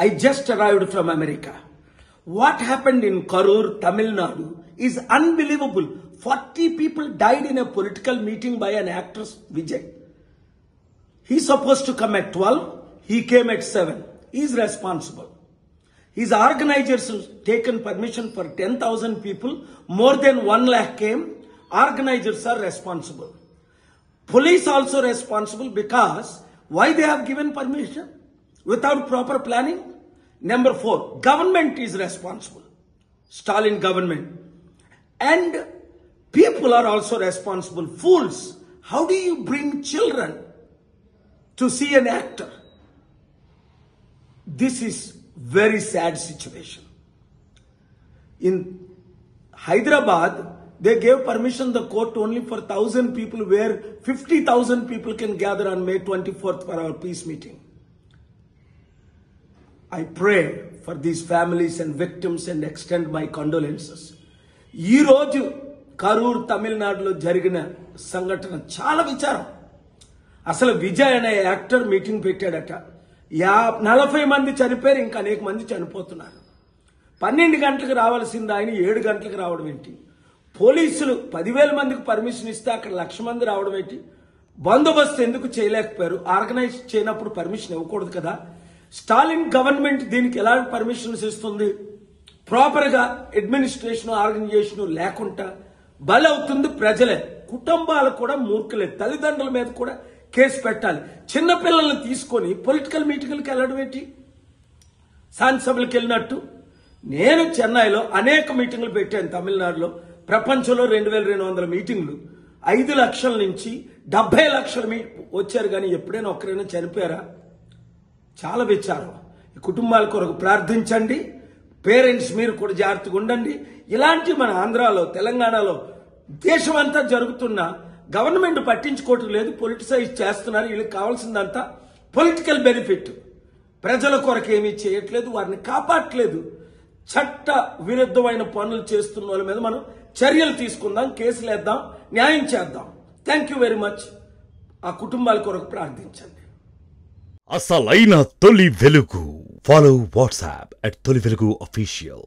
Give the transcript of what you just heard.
I just arrived from America. What happened in Karur, Tamil Nadu is unbelievable. 40 people died in a political meeting by an actress, Vijay. He's supposed to come at 12. He came at 7. He's responsible. His organizers have taken permission for 10,000 people. More than 1 lakh came. Organizers are responsible. Police also responsible because why they have given permission without proper planning? Number 4, government is responsible. Stalin government. And people are also responsible. Fools. How do you bring children to see an actor? This is very sad situation. In Hyderabad, they gave permission, the court, only for 1,000 people, where 50,000 people can gather on May 24th for our peace meeting. I pray for these families and victims and extend my condolences. Ee roju Karur, Tamil Nadu lo jarigina sangatana chala vicharam. Asalu Vijay ane actor meeting pettadata. 40 మంది చనిపోయారు, ఇంకా అనేక మంది చనిపోతున్నారు. 12 గంటలకు రావాల్సింది ఆయన 7 గంటలకు రావడం ఏంటి? పోలీసులు 10,000 మందికి పర్మిషన్ ఇస్తే అక్కడ 1,00,000 మంది రావడం ఏంటి? బందోబస్తు ఎందుకు చేయలేకపోయారు? ఆర్గనైజ్ చేయనప్పుడు పర్మిషన్ ఇవ్వకూడదు కదా? స్టాలిన్ గవర్నమెంట్ దీనికి ఎలా పర్మిషన్స్ ఇస్తుంది? ప్రాపర్ గా అడ్మినిస్ట్రేషన్, ఆర్గనైజేషన్ లేకుండా బలవుతుంది ప్రజలే. కుటుంబాలు కూడా మూర్ఖులే. తల్లిదండ్రుల మీద కూడా కేసు పెట్టాలి. చిన్న పిల్లల్ని తీసుకొని పొలిటికల్ మీటింగ్లకు వెళ్ళడం ఏంటి? శాసనసభలకు వెళ్ళినట్టు. నేను చెన్నైలో అనేక మీటింగ్లు పెట్టాను. తమిళనాడులో ప్రపంచంలో 2,200 మీటింగ్లు. 5 లక్షల నుంచి 70 లక్షల వచ్చారు, కానీ ఎప్పుడైనా ఒక్కరైనా చనిపోయారా? చాలా విచారం. ఈ కుటుంబాల కొరకు ప్రార్థించండి. పేరెంట్స్ మీరు కూడా జాగ్రత్తగా ఉండండి. ఇలాంటి మన ఆంధ్రాలో, తెలంగాణలో, దేశమంతా జరుగుతున్న గవర్నమెంట్ పట్టించుకోవటం లేదు. పొలిటిసైజ్ చేస్తున్నారు. వీళ్ళకి కావాల్సిందంతా పొలిటికల్ బెనిఫిట్. ప్రజల కొరకు ఏమీ చేయట్లేదు, వారిని కాపాడట్లేదు. చట్ట విరుద్ధమైన పనులు చేస్తున్న వాళ్ళ మీద మనం చర్యలు తీసుకుందాం, కేసులు వేద్దాం, న్యాయం చేద్దాం. Thank you very much. ఆ కుటుంబాల కొరకు ప్రార్థించండి. అసలైన తొలి వెలుగు. ఫాలో వాట్సాప్ @తొలి వెలుగు official.